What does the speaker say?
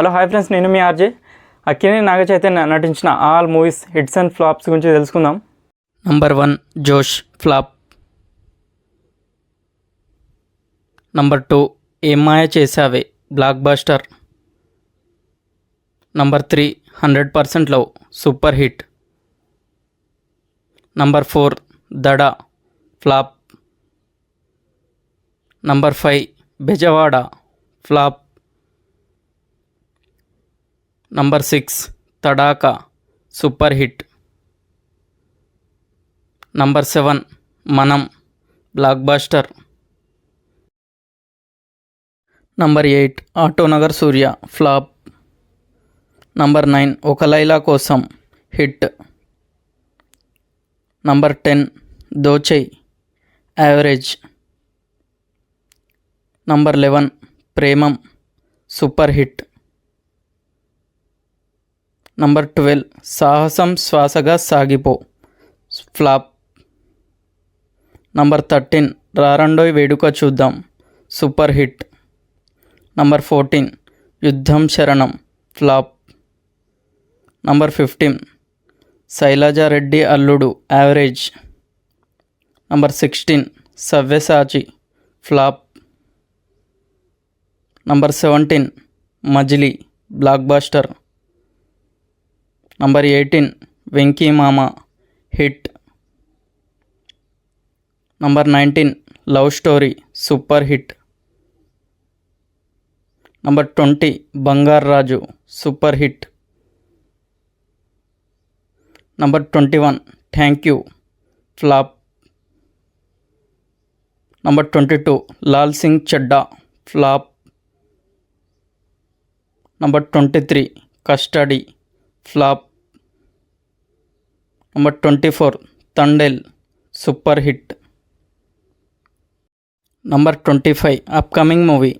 Hello hi friends, నేను మీ RJ Akkineni Naga Chaitanya నటించిన all movies hits and flops గురించి తెలుసుకుందాం. Number 1 Josh flop. Number 2 Ye Maaya Chesave blockbuster. Number 3 100% love super hit. Number 4 Dhada flop. Number 5 Bezawada flop. Number 6 Tadakha super hit. Number 7 Manam blockbuster. Number 8 Autonagar Surya flop. Number 9 Oka Laila Kosam hit. Number 10 Dohchay average. Number 11 Premam super hit. Number 12 సాహసం శ్వాసగా సాగిపో flop. Number 13 రారండోయ్ వేడుక చూద్దాం super hit. Number 14 యుద్ధం శరణం flop. Number 15 Sailaja Reddy అల్లుడు average. Number 16 Savyasachi flop. Number 17 మజిలీ block buster. Number 18 Venky మామ hit. Number 19 love story super hit. Number 20 బంగార్ Raju super hit. Number 21 thank you flop. Number 22 Lal Singh Chadha flop. Number 23 custody flop. Number 24 Thandel super hit. Number 25 upcoming movie